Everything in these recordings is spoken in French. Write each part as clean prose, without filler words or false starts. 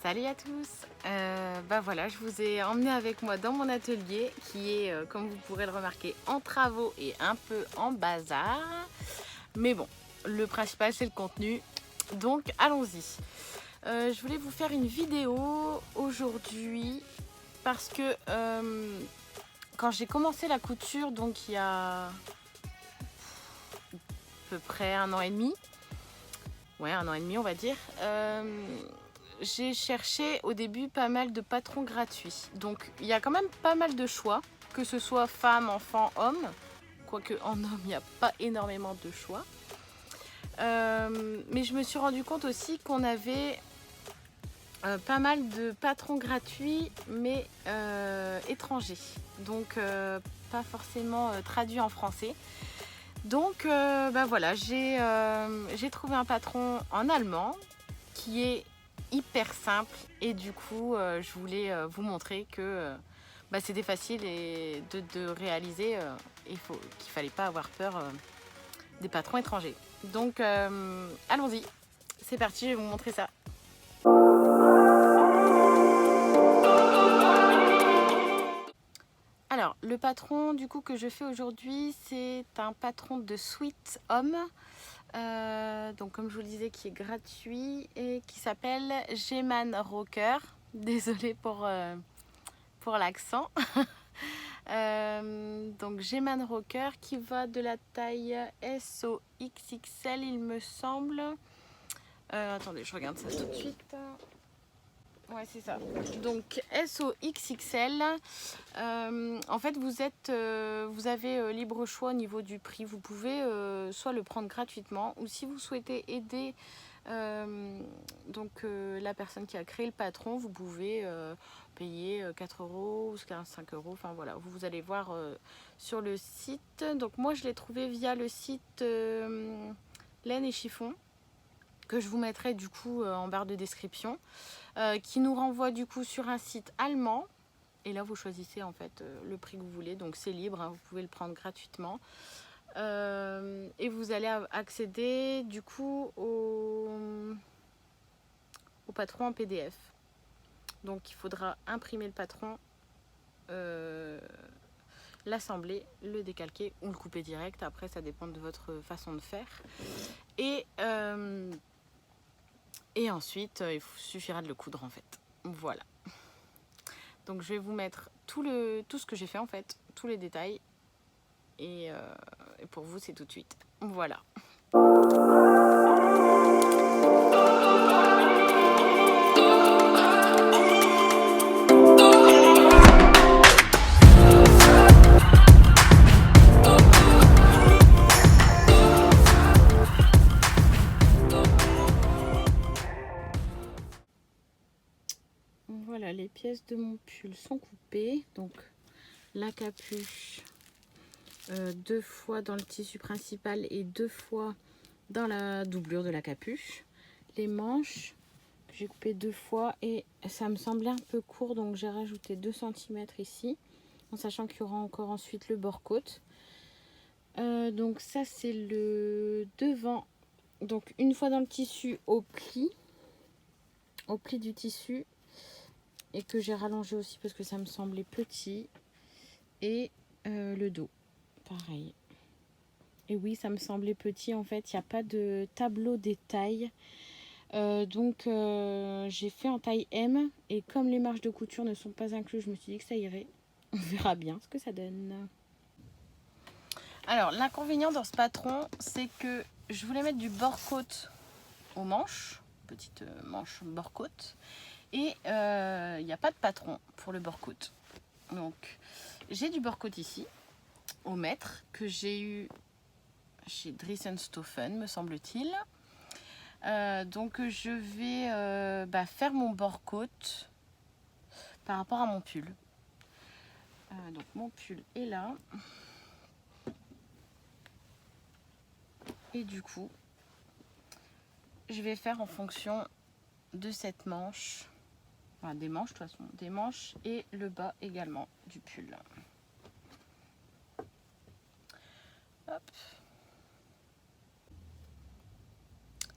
Salut à tous. Bah voilà, je vous ai emmené avec moi dans mon atelier qui est, comme vous pourrez le remarquer, en travaux et un peu en bazar. Mais bon, le principal c'est le contenu. Donc allons-y. Je voulais vous faire une vidéo aujourd'hui parce que quand j'ai commencé la couture, donc il y a à peu près 1 an et demi, ouais 1 an et demi on va dire, j'ai cherché au début pas mal de patrons gratuits. Donc il y a quand même pas mal de choix, que ce soit femmes, enfants, hommes. Quoique en homme, il n'y a pas énormément de choix. Mais je me suis rendu compte aussi qu'on avait pas mal de patrons gratuits, mais étrangers. Donc pas forcément traduits en français. Donc bah voilà, j'ai trouvé un patron en allemand qui est hyper simple et du coup je voulais vous montrer que bah, c'était facile et de réaliser et qu'il fallait pas avoir peur des patrons étrangers. Donc allons-y, c'est parti, je vais vous montrer ça. Alors le patron du coup que je fais aujourd'hui, c'est un patron de Sweet Home. Donc comme je vous le disais, qui est gratuit et qui s'appelle G-Man Rocker. Désolée pour l'accent. Donc G-Man Rocker qui va de la taille S au XXL il me semble. Attendez, je regarde ça tout de suite. Ouais, c'est ça. Donc S au XXL. En fait, vous avez libre choix au niveau du prix. Vous pouvez soit le prendre gratuitement, ou si vous souhaitez aider la personne qui a créé le patron, vous pouvez payer 4 euros ou 5 euros. Enfin voilà, vous allez voir sur le site. Donc moi, je l'ai trouvé via le site Laine et Chiffon, que je vous mettrai du coup en barre de description, qui nous renvoie du coup sur un site allemand. Et là, vous choisissez en fait le prix que vous voulez. Donc c'est libre, hein, vous pouvez le prendre gratuitement. Et vous allez accéder du coup au patron en PDF. Donc il faudra imprimer le patron, l'assembler, le décalquer ou le couper direct. Après, ça dépend de votre façon de faire. Et ensuite, il suffira de le coudre en fait. Voilà. Donc je vais vous mettre tout ce que j'ai fait en fait, tous les détails. Et pour vous, c'est tout de suite. Voilà. Voilà, les pièces de mon pull sont coupées. Donc la capuche 2 fois dans le tissu principal et 2 fois dans la doublure de la capuche. Les manches que j'ai coupées 2 fois et ça me semblait un peu court, donc j'ai rajouté 2 cm ici, en sachant qu'il y aura encore ensuite le bord-côte. Donc ça c'est le devant, donc une fois dans le tissu au pli du tissu, et que j'ai rallongé aussi parce que ça me semblait petit, et le dos pareil. Et oui, ça me semblait petit en fait, il n'y a pas de tableau des tailles. Donc j'ai fait en taille M, et comme les marges de couture ne sont pas incluses, je me suis dit que ça irait. On verra bien ce que ça donne. Alors l'inconvénient dans ce patron, c'est que je voulais mettre du bord-côte aux manches, petite manche bord-côte, et il n'y a pas de patron pour le bord-côte. Donc j'ai du bord-côte ici au mètre que j'ai eu chez Dressenstoffen, me semble-t-il. Donc je vais faire mon bord-côte par rapport à mon pull. Donc mon pull est là. Et du coup, je vais faire en fonction de cette manche. Enfin, des manches de toute façon. Des manches et le bas également du pull. Hop.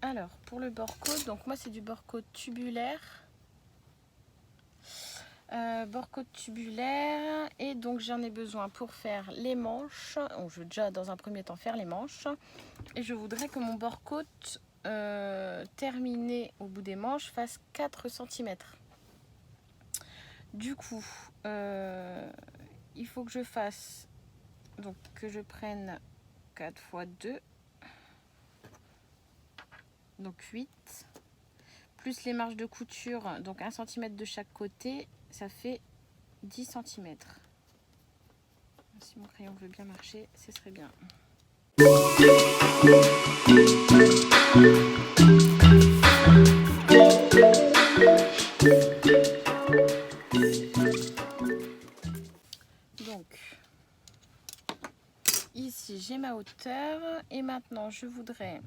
Alors, pour le bord-côte, donc moi c'est du bord-côte tubulaire. Bord-côte tubulaire, et donc j'en ai besoin pour faire les manches. Donc, je vais déjà dans un premier temps faire les manches, et je voudrais que mon bord-côte terminé au bout des manches fasse 4 cm. Du coup, il faut que je fasse, donc que je prenne 4 x 2, donc 8, plus les marges de couture, donc 1 cm de chaque côté, ça fait 10 cm. Si mon crayon veut bien marcher, ce serait bien. Donc, ici j'ai ma hauteur, et maintenant je voudrais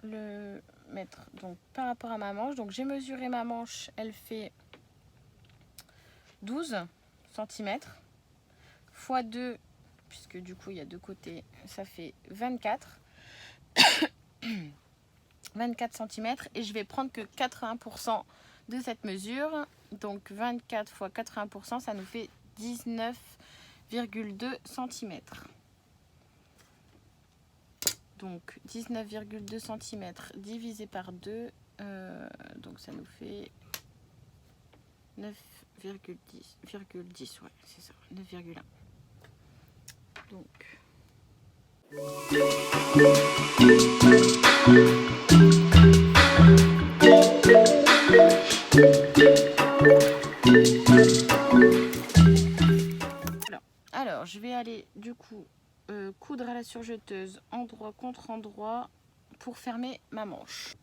le mettre donc par rapport à ma manche. Donc j'ai mesuré ma manche, elle fait 12 cm x 2, puisque du coup il y a deux côtés, ça fait 24 cm, et je vais prendre que 80% de cette mesure. Donc 24 x 80%, ça nous fait 19,2 cm. Donc 19,2 cm divisé par 2, donc ça nous fait 9,10, ouais, c'est ça, 9,1. Donc alors je vais aller du coup coudre à la surjeteuse endroit contre endroit pour fermer ma manche.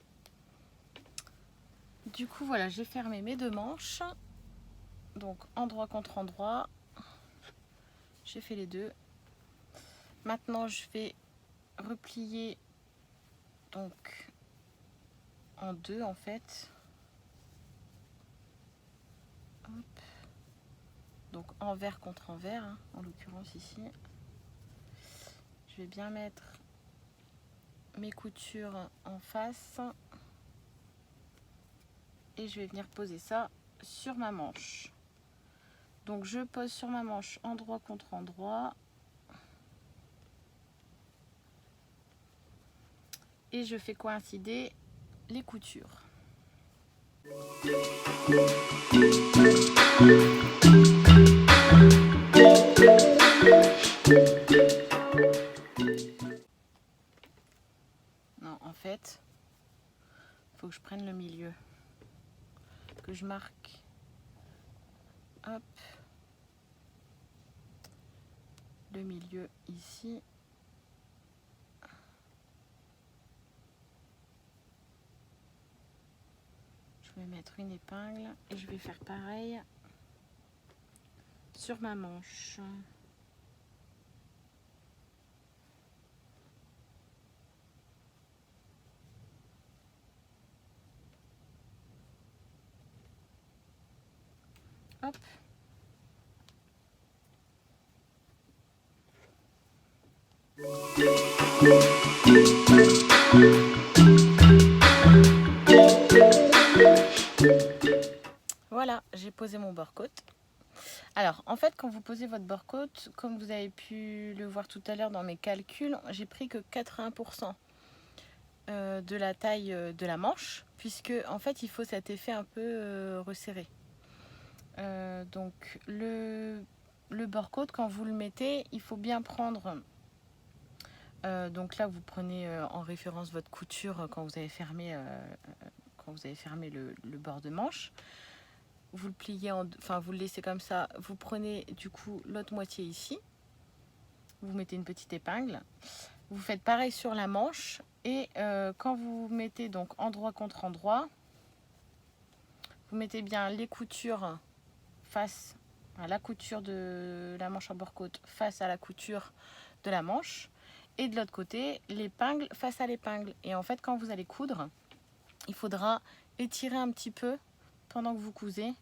Du coup voilà, j'ai fermé mes deux manches, donc endroit contre endroit, j'ai fait les deux. Maintenant je vais replier donc en deux en fait. Hop. Donc envers contre envers, hein, en l'occurrence ici. Je vais bien mettre mes coutures en face et je vais venir poser ça sur ma manche. Donc je pose sur ma manche endroit contre endroit et je fais coïncider les coutures. Non, en fait, il faut que je prenne le milieu, que je marque. Hop, le milieu ici. Je vais mettre une épingle et je vais faire pareil sur ma manche. Hop. Voilà, j'ai posé mon bord-côte. Alors, en fait, quand vous posez votre bord-côte, comme vous avez pu le voir tout à l'heure dans mes calculs, j'ai pris que 80% de la taille de la manche, puisque en fait, il faut cet effet un peu resserré. Donc, le bord-côte, quand vous le mettez, il faut bien prendre... donc là, vous prenez en référence votre couture quand vous avez fermé, le bord de manche. Vous le pliez, enfin vous le laissez comme ça. Vous prenez du coup l'autre moitié ici. Vous mettez une petite épingle. Vous faites pareil sur la manche. Et quand vous mettez donc endroit contre endroit, vous mettez bien les coutures face à la couture de la manche en bord-côte, face à la couture de la manche. Et de l'autre côté, l'épingle face à l'épingle. Et en fait, quand vous allez coudre, il faudra étirer un petit peu pendant que vous cousez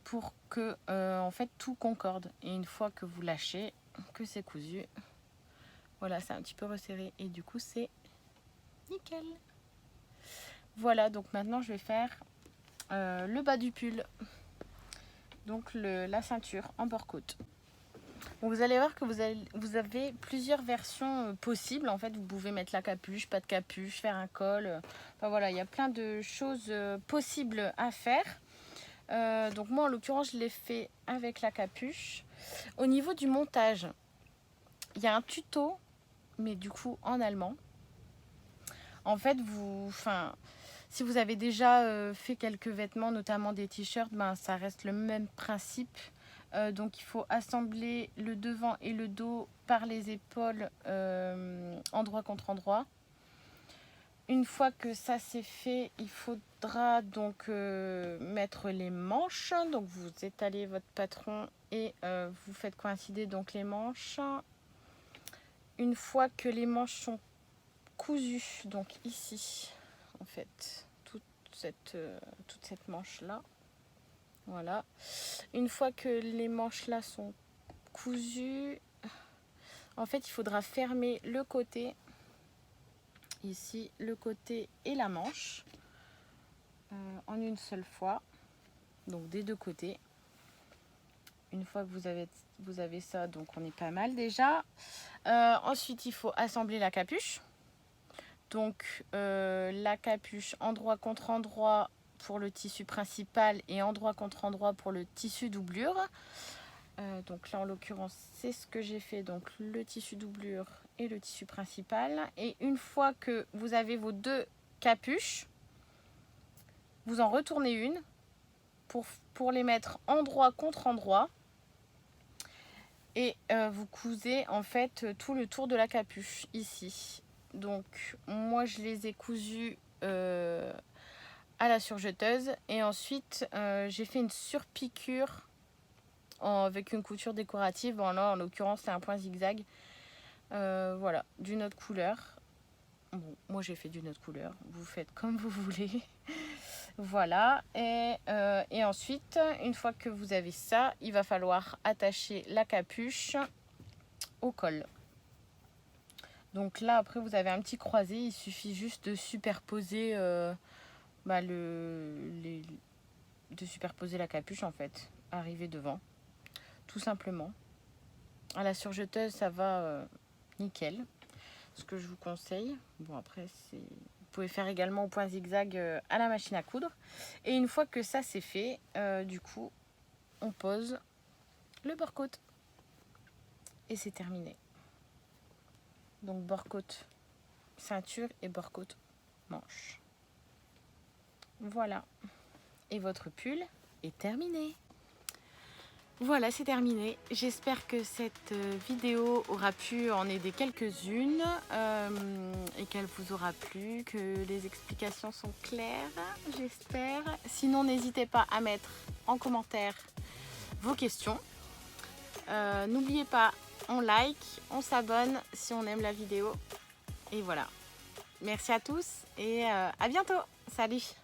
pour que en fait tout concorde. Et une fois que vous lâchez, que c'est cousu, voilà, c'est un petit peu resserré et du coup c'est nickel. Voilà, donc maintenant je vais faire le bas du pull, donc la ceinture en bord-côte. Vous allez voir que vous avez plusieurs versions possibles. En fait, vous pouvez mettre la capuche, pas de capuche, faire un col. Enfin voilà, il y a plein de choses possibles à faire. Donc moi, en l'occurrence, je l'ai fait avec la capuche. Au niveau du montage, il y a un tuto, mais du coup en allemand. En fait, si vous avez déjà fait quelques vêtements, notamment des t-shirts, ben, ça reste le même principe. Donc il faut assembler le devant et le dos par les épaules, endroit contre endroit. Une fois que ça c'est fait, il faudra donc mettre les manches. Donc vous étalez votre patron et vous faites coïncider donc les manches. Une fois que les manches sont cousues, donc ici en fait, toute cette manche là. Voilà. Une fois que les manches là sont cousues, en fait, il faudra fermer le côté, ici, le côté et la manche en une seule fois, donc des deux côtés. Une fois que vous avez ça, donc on est pas mal déjà. Ensuite, il faut assembler la capuche. Donc, la capuche endroit contre endroit pour le tissu principal et endroit contre endroit pour le tissu doublure. Donc là en l'occurrence c'est ce que j'ai fait, donc le tissu doublure et le tissu principal. Et une fois que vous avez vos deux capuches, vous en retournez une pour les mettre endroit contre endroit et vous cousez en fait tout le tour de la capuche ici. Donc moi je les ai cousus à la surjeteuse et ensuite j'ai fait une surpiqûre avec une couture décorative. Bon, là en l'occurrence c'est un point zigzag, voilà, d'une autre couleur. Bon, moi j'ai fait d'une autre couleur, vous faites comme vous voulez. Voilà, et ensuite une fois que vous avez ça, il va falloir attacher la capuche au col. Donc là après vous avez un petit croisé, il suffit juste de superposer de superposer la capuche en fait, arriver devant, tout simplement. À la surjeteuse ça va nickel, ce que je vous conseille. Bon après vous pouvez faire également au point zigzag à la machine à coudre. Et une fois que ça c'est fait, du coup on pose le bord-côte et c'est terminé. Donc bord-côte ceinture et bord-côte manche. Voilà, et votre pull est terminé. Voilà, c'est terminé. J'espère que cette vidéo aura pu en aider quelques-unes et qu'elle vous aura plu, que les explications sont claires, j'espère. Sinon, n'hésitez pas à mettre en commentaire vos questions. N'oubliez pas, on like, on s'abonne si on aime la vidéo. Et voilà. Merci à tous et à bientôt. Salut!